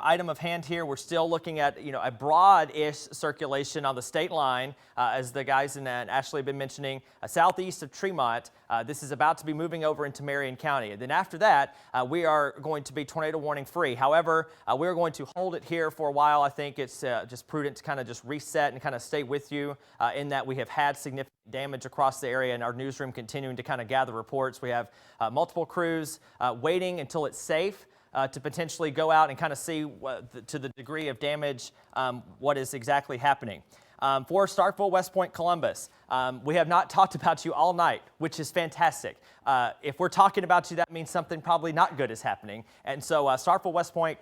item of hand here, we're still looking at a broad-ish circulation on the state line, as the guys in Ashley have been mentioning, southeast of Tremont. This is about to be moving over into Marion County. And then after that, we are going to be tornado warning free. However, we're going to hold it here for a while. I think it's just prudent to kind of just reset and kind of stay with you in that we have had significant damage across the area, and our newsroom continuing to kind of gather reports. We have multiple crews waiting until it's safe to potentially go out and kind of see to the degree of damage what is exactly happening. For Starkville, West Point, Columbus, we have not talked about you all night, which is fantastic. If we're talking about you, that means something probably not good is happening. And so Starkville, West Point,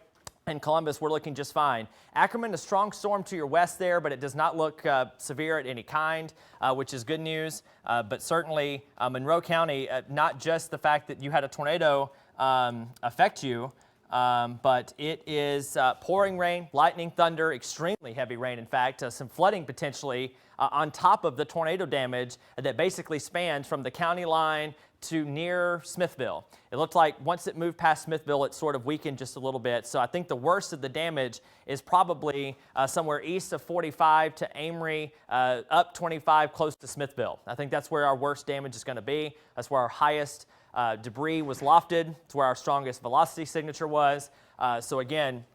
and Columbus, we're looking just fine. Ackerman, a strong storm to your west there, but it does not look severe at any kind, which is good news. But certainly Monroe County, not just the fact that you had a tornado affect you, but it is pouring rain, lightning, thunder, extremely heavy rain, in fact, some flooding potentially on top of the tornado damage that basically spans from the county line to near Smithville. It looked like once it moved past Smithville, it sort of weakened just a little bit. So I think the worst of the damage is probably somewhere east of 45 to Amory, up 25 close to Smithville. I think that's where our worst damage is going to be. That's where our highest debris was lofted. It's where our strongest velocity signature was. So again,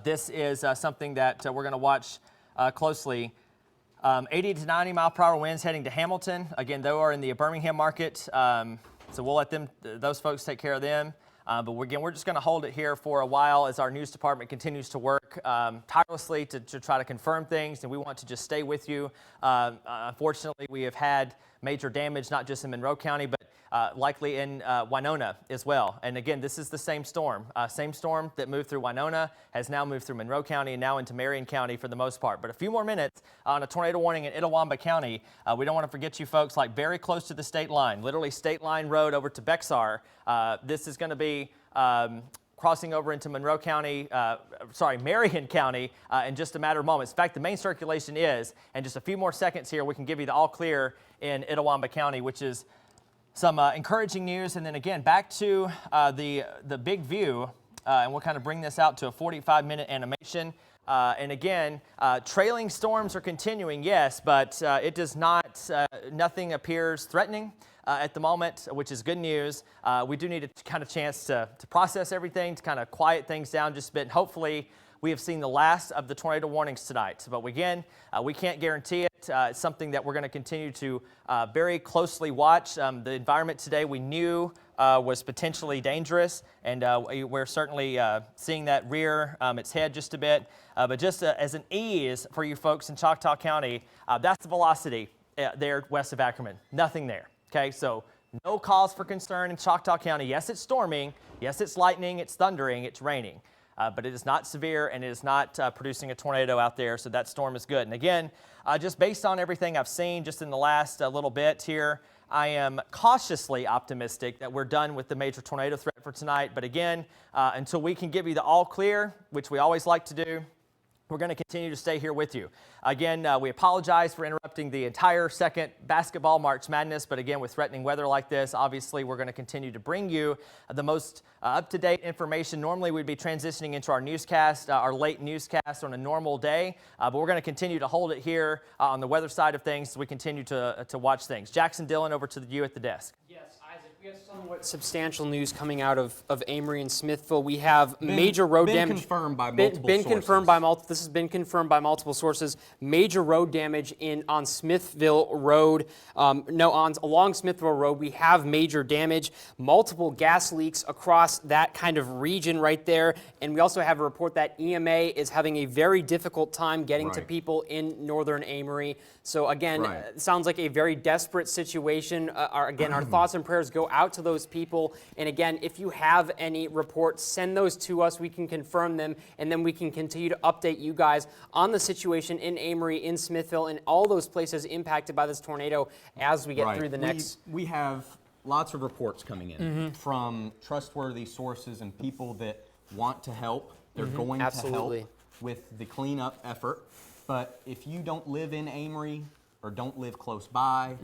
this is something that we're going to watch closely. 80 to 90 mile per hour winds heading to Hamilton. Again, they are in the Birmingham market, so we'll let those folks take care of them. But we're just going to hold it here for a while as our news department continues to work tirelessly to try to confirm things, and we want to just stay with you. Unfortunately, we have had major damage, not just in Monroe County, but likely in Winona as well. And again, this is the same storm. Same storm that moved through Winona has now moved through Monroe County and now into Marion County for the most part. But a few more minutes on a tornado warning in Itawamba County. We don't want to forget you folks, like very close to the state line, literally state line road over to Bexar. This is going to be crossing over into Monroe County, Marion County in just a matter of moments. In fact, the main circulation is, and just a few more seconds here, we can give you the all clear in Itawamba County, which is some encouraging news. And then again, back to the big view, and we'll kind of bring this out to a 45-minute animation. And again, trailing storms are continuing, yes, but it does not, nothing appears threatening at the moment, which is good news. We do need a kind of chance to process everything, to kind of quiet things down just a bit. And hopefully, we have seen the last of the tornado warnings tonight. But again, we can't guarantee it. It's something that we're going to continue to very closely watch. The environment today we knew was potentially dangerous, and we're certainly seeing that rear its head just a bit. But just as an ease for you folks in Choctaw County, that's the velocity there west of Ackerman. Nothing there. Okay, so no cause for concern in Choctaw County. Yes, it's storming. Yes, it's lightning. It's thundering. It's raining. But it is not severe, and it is not producing a tornado out there, so that storm is good. And again, just based on everything I've seen just in the last little bit here, I am cautiously optimistic that we're done with the major tornado threat for tonight. But again, until we can give you the all clear, which we always like to do, we're going to continue to stay here with you. Again, we apologize for interrupting the entire second basketball March Madness, but again, with threatening weather like this, obviously we're going to continue to bring you the most up-to-date information. Normally, we'd be transitioning into our newscast, our late newscast on a normal day, but we're going to continue to hold it here on the weather side of things as we continue to watch things. Jackson Dillon, over to you at the desk. Yes, Isaac. We have somewhat substantial news coming out of Amory and Smithville. We have major road damage. Confirmed by multiple sources. This has been confirmed by multiple sources. Major road damage on Smithville Road. Along Smithville Road, we have major damage. Multiple gas leaks across that kind of region right there. And we also have a report that EMA is having a very difficult time getting to people in northern Amory. So again, it sounds like a very desperate situation. Our thoughts and prayers go out to those people. And again, if you have any reports, send those to us. We can confirm them, and then we can continue to update you guys on the situation in Amory, in Smithville, and all those places impacted by this tornado as we get through the next. We have lots of reports coming in from trustworthy sources and people that want to help. They're going to help with the cleanup effort. But if you don't live in Amory or don't live close by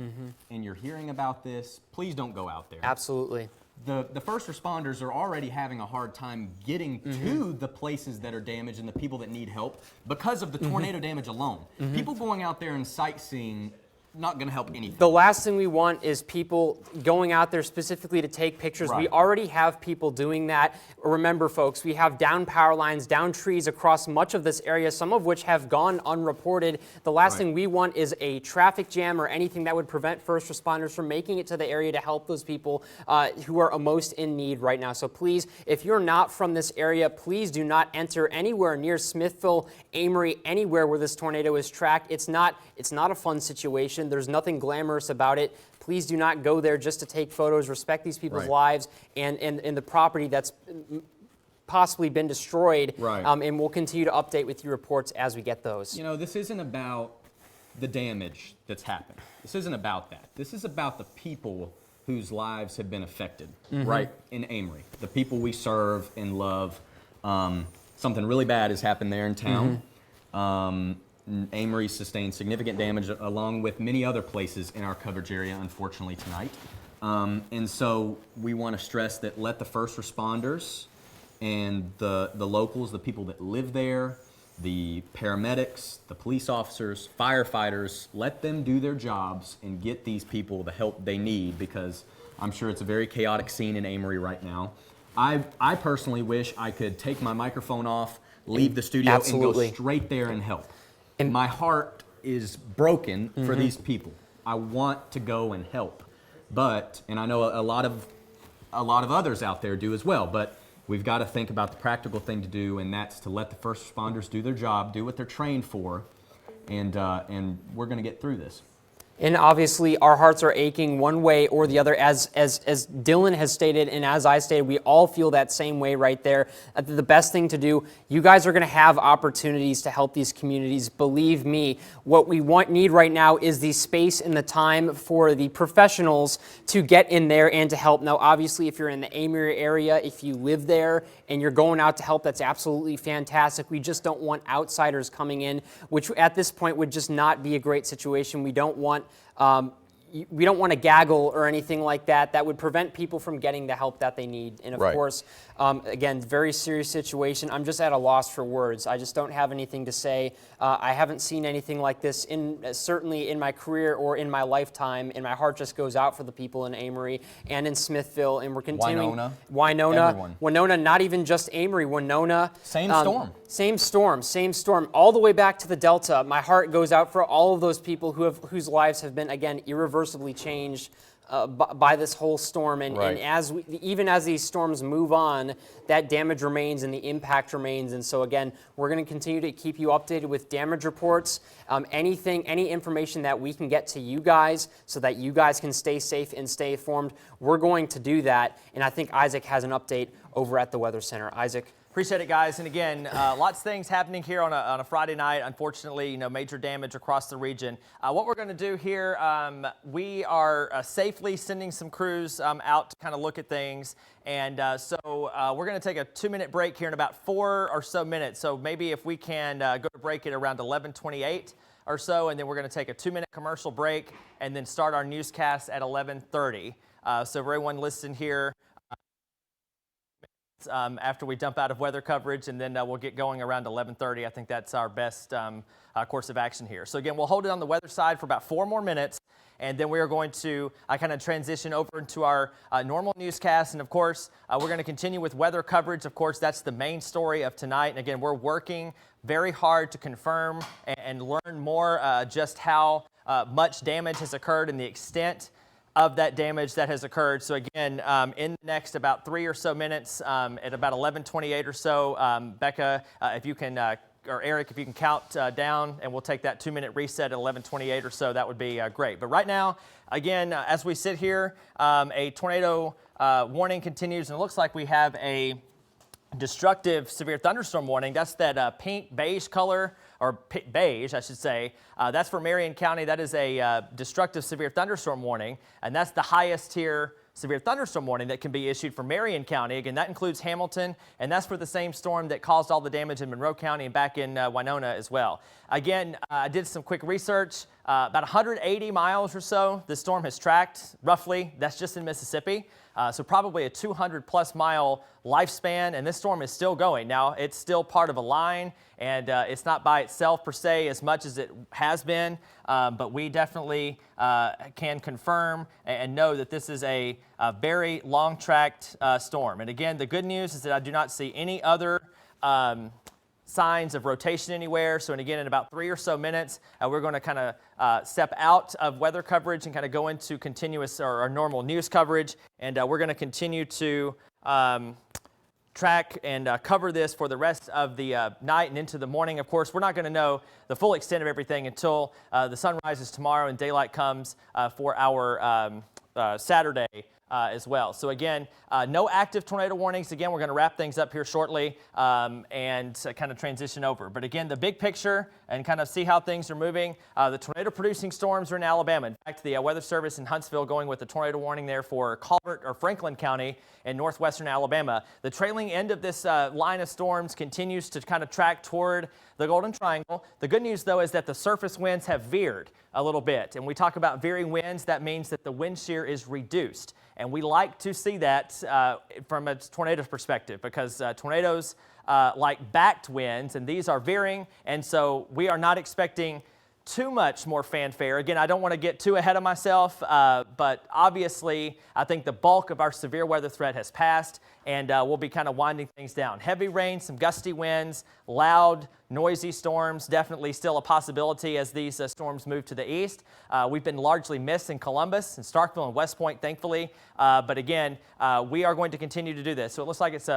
and you're hearing about this, please don't go out there. Absolutely. The first responders are already having a hard time getting to the places that are damaged and the people that need help because of the tornado damage alone. People going out there and sightseeing, not going to help anything. The last thing we want is people going out there specifically to take pictures. We already have people doing that. Remember, folks, we have down power lines, down trees across much of this area, some of which have gone unreported. The last thing we want is a traffic jam or anything that would prevent first responders from making it to the area to help those people who are most in need right now. So please, if you're not from this area, please do not enter anywhere near Smithville, Amory, anywhere where this tornado is tracked. It's not a fun situation. There's nothing glamorous about it. Please do not go there just to take photos. Respect these people's lives and the property that's possibly been destroyed. And we'll continue to update with you reports as we get those. You know, this isn't about the damage that's happened. This isn't about that. This is about the people whose lives have been affected right in Amory. The people we serve and love. Something really bad has happened there in town. Amory sustained significant damage along with many other places in our coverage area, unfortunately, tonight. And so we want to stress that let the first responders and the locals, the people that live there, the paramedics, the police officers, firefighters, let them do their jobs and get these people the help they need, because I'm sure it's a very chaotic scene in Amory right now. I personally wish I could take my microphone off, leave the studio, and go straight there and help. And my heart is broken for these people. I want to go and help, and I know a lot of others out there do as well, but we've got to think about the practical thing to do, and that's to let the first responders do their job, do what they're trained for, and we're going to get through this. And obviously, our hearts are aching one way or the other. As Dylan has stated, and as I stated, we all feel that same way right there. The best thing to do, you guys are going to have opportunities to help these communities. Believe me, what we need right now is the space and the time for the professionals to get in there and to help. Now, obviously, if you're in the Amory area, if you live there and you're going out to help, that's absolutely fantastic. We just don't want outsiders coming in, which at this point would just not be a great situation. We don't want a gaggle or anything like that. That would prevent people from getting the help that they need. And of course, again, very serious situation. I'm just at a loss for words. I just don't have anything to say. I haven't seen anything like this certainly in my career or in my lifetime. And my heart just goes out for the people in Amory and in Smithville. And we're continuing. Winona, not even just Amory. Winona. Same storm. All the way back to the Delta. My heart goes out for all of those people whose lives have been, again, irreversibly changed by this whole storm. And even as these storms move on, that damage remains and the impact remains. And so again, we're going to continue to keep you updated with damage reports, any information that we can get to you guys so that you guys can stay safe and stay informed. We're going to do that. And I think Isaac has an update over at the Weather Center. Isaac. Appreciate it, guys. And again, lots of things happening here on a Friday night. Unfortunately, major damage across the region. What we're going to do here, we are safely sending some crews out to kind of look at things. And so we're going to take a 2-minute break here in about 4 or so minutes. So maybe if we can go to break at around 11:28 or so, and then we're going to take a 2-minute commercial break and then start our newscast at 11:30. So for everyone listening here, after we dump out of weather coverage, and then we'll get going around 11:30. I think that's our best course of action here. So again, we'll hold it on the weather side for about 4 more minutes, and then we are going to kind of transition over into our normal newscast. And of course, we're going to continue with weather coverage. Of course, that's the main story of tonight. And again, we're working very hard to confirm and learn more just how much damage has occurred and the extent of that damage that has occurred. So again, in the next about 3 or so minutes, at about 11:28 or so, Becca, if you can, or Eric, if you can count down, and we'll take that 2-minute reset at 11:28 or so, that would be great. But right now, again, as we sit here, a tornado warning continues, and it looks like we have a destructive severe thunderstorm warning. That's that pink beige color, or beige, I should say. That's for Marion County. That is a destructive severe thunderstorm warning, and that's the highest tier severe thunderstorm warning that can be issued for Marion County. Again, that includes Hamilton, and that's for the same storm that caused all the damage in Monroe County and back in Winona as well. Again, I did some quick research. About 180 miles or so the storm has tracked, roughly. That's just in Mississippi. So probably a 200-plus mile lifespan, and this storm is still going. Now, it's still part of a line, and it's not by itself per se as much as it has been, but we definitely can confirm and know that this is a very long-tracked storm. And again, the good news is that I do not see any other signs of rotation anywhere. So, and again, in about 3 or so minutes, we're going to kind of step out of weather coverage and kind of go into continuous or our normal news coverage. And we're going to continue to track and cover this for the rest of the night and into the morning. Of course, we're not going to know the full extent of everything until the sun rises tomorrow and daylight comes for our Saturday as well. So again, no active tornado warnings. Again, we're going to wrap things up here shortly and kind of transition over. But again, the big picture and kind of see how things are moving. The tornado-producing storms are in Alabama. In fact, the Weather Service in Huntsville going with the tornado warning there for Colbert or Franklin County in northwestern Alabama. The trailing end of this line of storms continues to kind of track toward the Golden Triangle. The good news, though, is that the surface winds have veered a little bit. And we talk about veering winds. That means that the wind shear is reduced. And we like to see that from a tornado perspective, because tornadoes like backed winds, and these are veering, and so we are not expecting too much more fanfare. Again, I don't want to get too ahead of myself, but obviously I think the bulk of our severe weather threat has passed, and we'll be kind of winding things down. Heavy rain, some gusty winds, loud, noisy storms, definitely still a possibility as these storms move to the east. We've been largely missed in Columbus and Starkville and West Point, thankfully. But again, we are going to continue to do this. So it looks like it's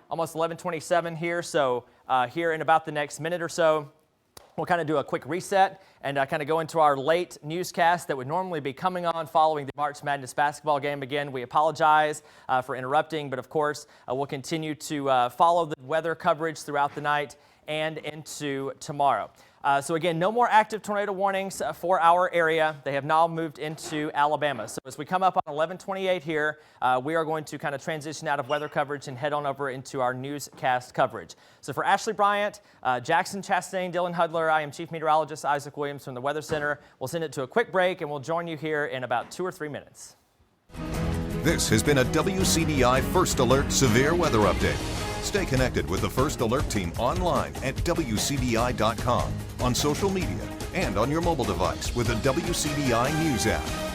almost 11:27 here. So here in about the next minute or so, we'll kind of do a quick reset and kind of go into our late newscast that would normally be coming on following the March Madness basketball game. Again, we apologize for interrupting, but of course, we'll continue to follow the weather coverage throughout the night and into tomorrow. So again, no more active tornado warnings for our area. They have now moved into Alabama. So as we come up on 11:28 here, we are going to kind of transition out of weather coverage and head on over into our newscast coverage. So for Ashley Bryant, Jackson Chastain, Dylan Hudler, I am Chief Meteorologist Isaac Williams from the Weather Center. We'll send it to a quick break, and we'll join you here in about 2 or 3 minutes. This has been a WCBI First Alert Severe Weather Update. Stay connected with the First Alert team online at WCBI.com, on social media, and on your mobile device with the WCBI News app.